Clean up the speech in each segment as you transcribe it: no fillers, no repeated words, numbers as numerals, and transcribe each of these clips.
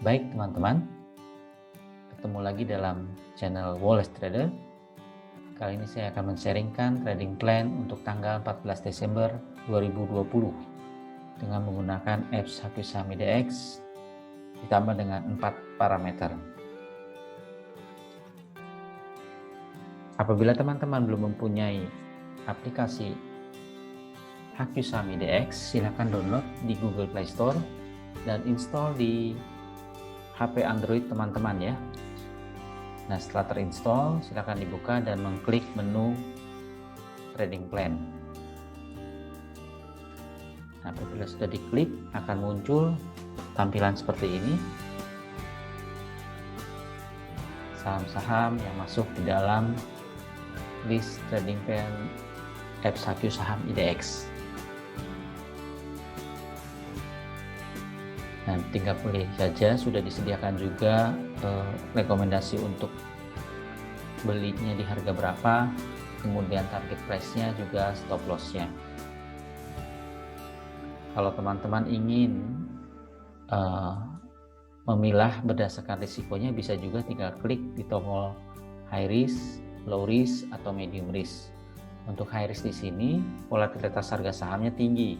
Baik teman-teman, ketemu lagi dalam channel Wallace Trader. Kali ini saya akan men-sharingkan trading plan untuk tanggal 14 Desember 2020 dengan menggunakan apps HQ Saham IDX ditambah dengan 4 parameter. Apabila teman-teman belum mempunyai aplikasi HQ Saham IDX, silakan download di Google Play Store dan install di HP Android teman-teman ya. Nah, setelah terinstall, silakan dibuka dan mengklik menu trading plan. Nah, apabila sudah diklik, akan muncul tampilan seperti ini. Saham-saham yang masuk di dalam list trading plan apps HQ Saham IDX. Nah, tinggal pilih saja, sudah disediakan juga rekomendasi untuk belinya di harga berapa, kemudian target price-nya juga stop loss-nya. Kalau teman-teman ingin memilah berdasarkan risikonya, bisa juga tinggal klik di tombol high risk, low risk, atau medium risk. Untuk high risk di sini, volatilitas harga sahamnya tinggi.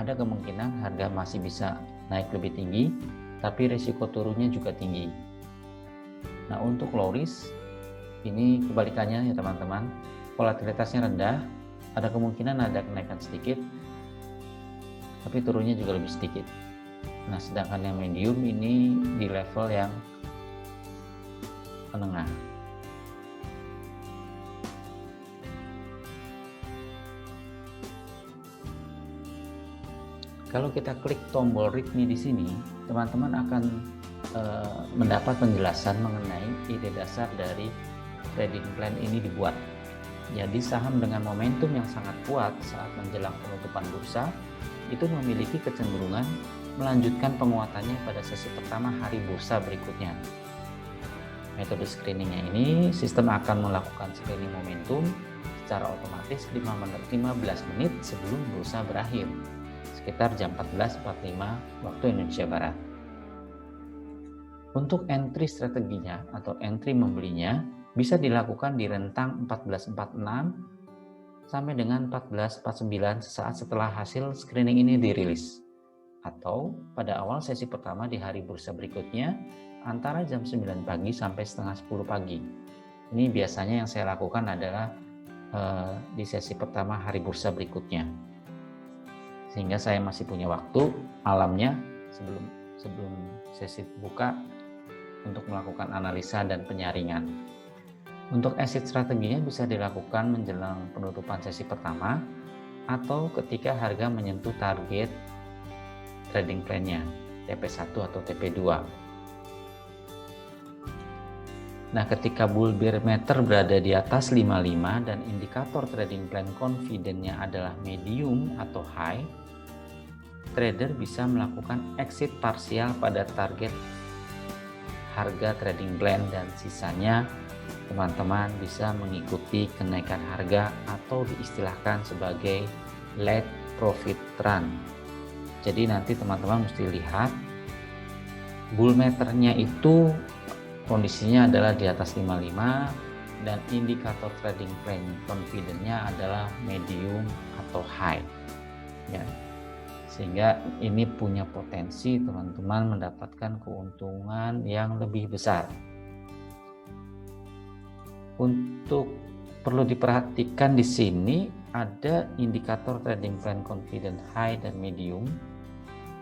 Ada kemungkinan harga masih bisa naik lebih tinggi, tapi risiko turunnya juga tinggi. Nah, untuk low risk, ini kebalikannya ya teman-teman. Volatilitasnya rendah, ada kemungkinan ada kenaikan sedikit, tapi turunnya juga lebih sedikit. Nah, sedangkan yang medium ini di level yang menengah. Kalau kita klik tombol read me di sini, teman-teman akan mendapat penjelasan mengenai ide dasar dari trading plan ini dibuat. Jadi saham dengan momentum yang sangat kuat saat menjelang penutupan bursa itu memiliki kecenderungan melanjutkan penguatannya pada sesi pertama hari bursa berikutnya. Metode screeningnya ini, sistem akan melakukan screening momentum secara otomatis 15 menit sebelum bursa berakhir, sekitar jam 14.45 waktu Indonesia Barat. Untuk entry strateginya atau entry membelinya bisa dilakukan di rentang 14.46 sampai dengan 14.49 sesaat setelah hasil screening ini dirilis, atau pada awal sesi pertama di hari bursa berikutnya antara jam 9 pagi sampai setengah 10 pagi. Ini biasanya yang saya lakukan adalah di sesi pertama hari bursa berikutnya, sehingga saya masih punya waktu malamnya sebelum sesi buka untuk melakukan analisa dan penyaringan. Untuk exit strateginya bisa dilakukan menjelang penutupan sesi pertama atau ketika harga menyentuh target trading plan-nya, TP1 atau TP2. Nah, ketika bull bear meter berada di atas 55 dan indikator trading plan confident-nya adalah medium atau high, trader bisa melakukan exit parsial pada target harga trading plan dan sisanya teman-teman bisa mengikuti kenaikan harga atau diistilahkan sebagai late profit run. Jadi nanti teman-teman mesti lihat bull meternya itu kondisinya adalah di atas 55 dan indikator trading plan confident-nya adalah medium atau high ya. Sehingga ini punya potensi teman-teman mendapatkan keuntungan yang lebih besar. Untuk perlu diperhatikan di sini ada indikator trading plan confident high dan medium.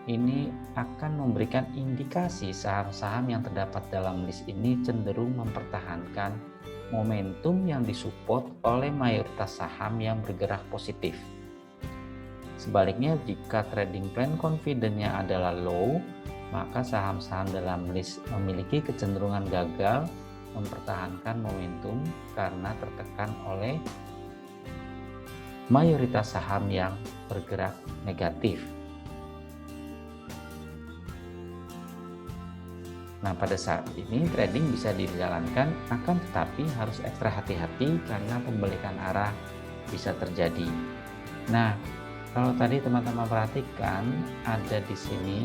Ini akan memberikan indikasi saham-saham yang terdapat dalam list ini cenderung mempertahankan momentum yang disupport oleh mayoritas saham yang bergerak positif. Sebaliknya, jika trading plan confident-nya adalah low, maka saham-saham dalam list memiliki kecenderungan gagal mempertahankan momentum karena tertekan oleh mayoritas saham yang bergerak negatif. Nah, pada saat ini trading bisa dijalankan, akan tetapi harus ekstra hati-hati karena pembalikan arah bisa terjadi. Nah, kalau tadi teman-teman perhatikan ada di sini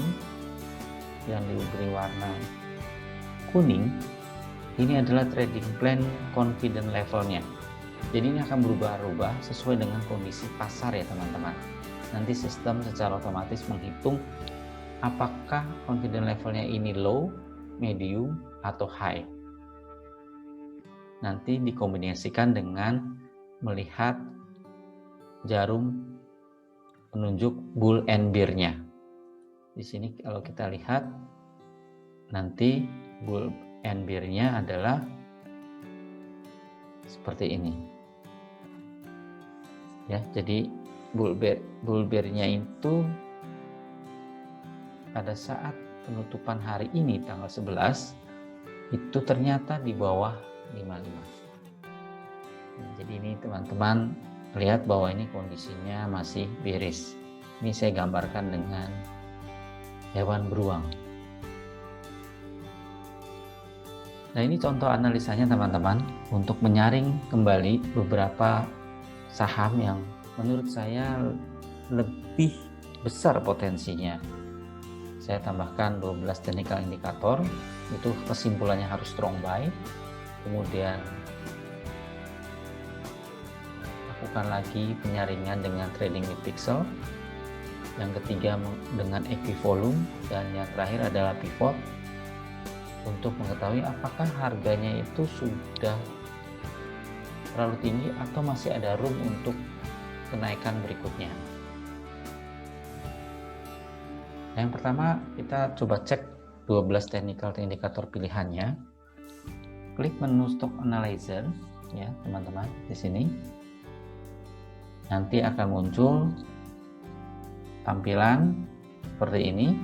yang diberi warna kuning, ini adalah trading plan confident levelnya. Jadi ini akan berubah-ubah sesuai dengan kondisi pasar ya teman-teman. Nanti sistem secara otomatis menghitung apakah confident levelnya ini low, medium, atau high. Nanti dikombinasikan dengan melihat jarum penunjuk bull and bear-nya. Di sini kalau kita lihat nanti bull and bear-nya adalah seperti ini. Ya, jadi bull bear-nya itu pada saat penutupan hari ini tanggal 11 itu ternyata di bawah 55. Nah, jadi ini teman-teman lihat bahwa ini kondisinya masih bearish. Ini saya gambarkan dengan hewan beruang. Nah, ini contoh analisanya teman-teman untuk menyaring kembali beberapa saham yang menurut saya lebih besar potensinya. Saya tambahkan 12 technical indikator, itu kesimpulannya harus strong buy. Kemudian lakukan lagi penyaringan dengan trading with pixel. Yang ketiga dengan equivolume, dan yang terakhir adalah pivot untuk mengetahui apakah harganya itu sudah terlalu tinggi atau masih ada room untuk kenaikan berikutnya. Yang pertama kita coba cek 12 technical indikator pilihannya. Klik menu stock analyzer ya teman-teman di sini. Nanti akan muncul tampilan seperti ini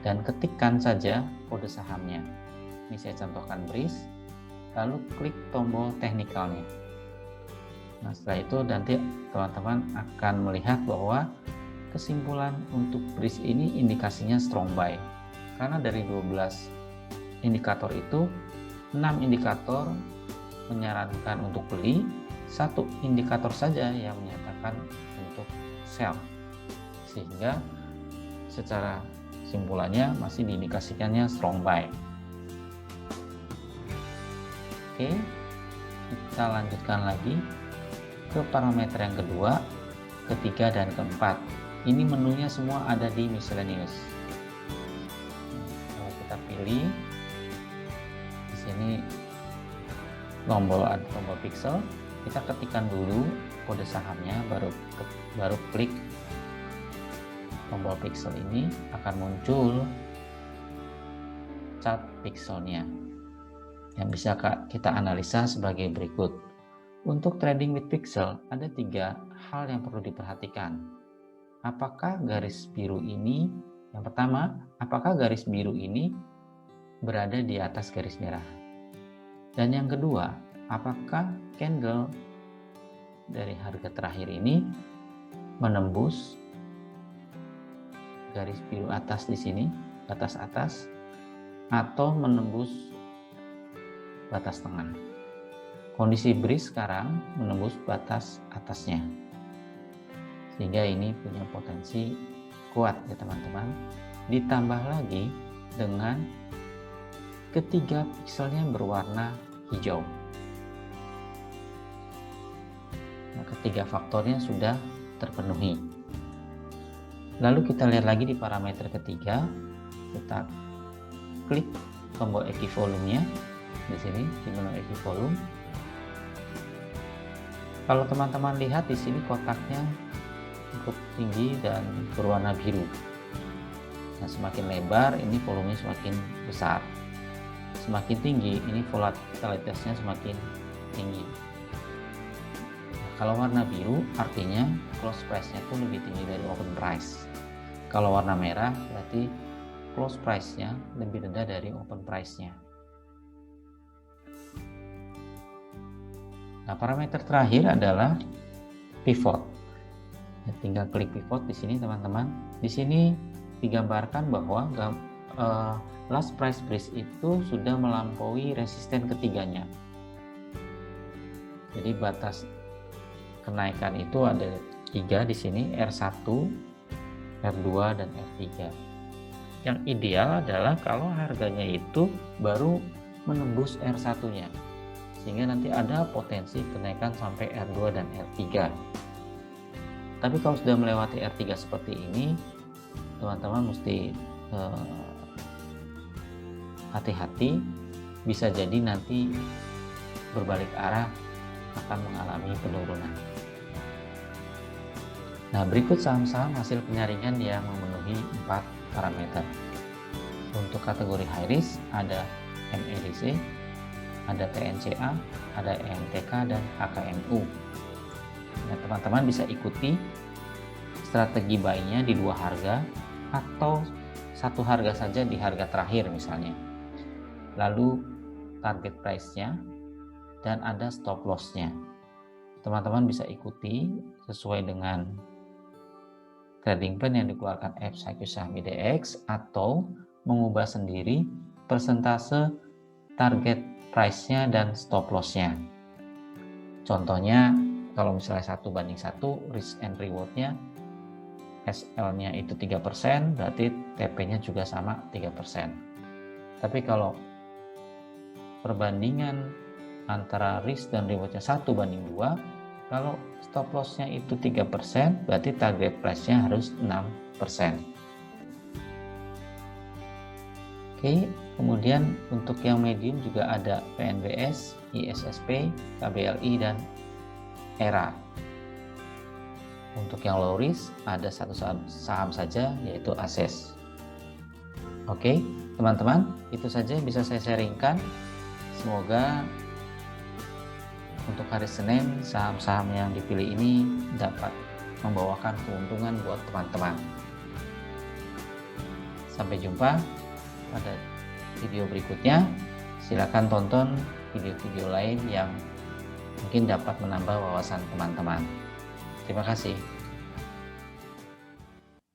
dan ketikkan saja kode sahamnya. Ini saya contohkan BRIS, lalu klik tombol teknikalnya. Nah, setelah itu nanti teman-teman akan melihat bahwa kesimpulan untuk BRIS ini indikasinya strong buy. Karena dari 12 indikator itu 6 indikator menyarankan untuk beli, 1 indikator saja yang menyatakan untuk sell. Sehingga secara kesimpulannya masih diindikasikannya strong buy. Oke, kita lanjutkan lagi ke parameter yang kedua, ketiga, dan keempat. Ini menunya semua ada di miscellaneous. Kalau kita pilih di sini tombol pixel, kita ketikkan dulu kode sahamnya, baru klik tombol pixel. Ini akan muncul chart pixelnya yang bisa kita analisa sebagai berikut. Untuk trading with pixel ada 3 hal yang perlu diperhatikan. Apakah garis biru ini, yang pertama, apakah garis biru ini berada di atas garis merah? Dan yang kedua, apakah candle dari harga terakhir ini menembus garis biru atas di sini, batas atas, atau menembus batas tengah. Kondisi BRIS sekarang menembus batas atasnya, sehingga ini punya potensi kuat ya teman-teman. Ditambah lagi dengan ketiga pixelnya berwarna hijau. Nah, ketiga faktornya sudah terpenuhi. Lalu kita lihat lagi di parameter ketiga, kita klik tombol equivolume-nya di sini di menu equivolume. Kalau teman-teman lihat di sini kotaknya cukup tinggi dan berwarna biru. Nah, semakin lebar ini volumenya semakin besar. Semakin tinggi ini volatilitasnya semakin tinggi. Kalau warna biru artinya close price-nya tuh lebih tinggi dari open price. Kalau warna merah berarti close price-nya lebih rendah dari open price-nya. Nah, parameter terakhir adalah pivot. Ya, tinggal klik pivot di sini teman-teman. Di sini digambarkan bahwa last price breach itu sudah melampaui resisten ketiganya. Jadi batas kenaikan itu ada 3 di sini, R1, R2, dan R3. Yang ideal adalah kalau harganya itu baru menembus R1-nya, sehingga nanti ada potensi kenaikan sampai R2 dan R3. Tapi kalau sudah melewati R3 seperti ini, teman-teman mesti hati-hati, bisa jadi nanti berbalik arah akan mengalami penurunan. Nah, berikut saham-saham hasil penyaringan yang memenuhi 4 parameter. Untuk kategori high risk ada MEDC, ada TNCA, ada EMTK, dan HKMU. Nah, teman-teman bisa ikuti strategi buy-nya di 2 harga atau 1 harga saja di harga terakhir misalnya. Lalu target price-nya dan ada stop loss-nya. Teman-teman bisa ikuti sesuai dengan trading plan yang dikeluarkan FSIQ Saham IDX atau mengubah sendiri persentase target price-nya dan stop loss-nya. Contohnya kalau misalnya 1:1 risk and reward-nya, SL-nya itu 3%, berarti TP-nya juga sama 3%. Tapi kalau perbandingan antara risk dan reward-nya 1:2, kalau stop loss-nya itu 3%, berarti target price-nya harus 6%. Oke, kemudian untuk yang medium juga ada PNBS, ISSP, KBLI, dan ERA. Untuk yang low risk ada 1 saham saja, yaitu ASES. Oke, teman-teman, itu saja yang bisa saya sharingkan. Semoga untuk hari Senin, saham-saham yang dipilih ini dapat membawakan keuntungan buat teman-teman. Sampai jumpa pada video berikutnya. Silakan tonton video-video lain yang mungkin dapat menambah wawasan teman-teman. Terima kasih.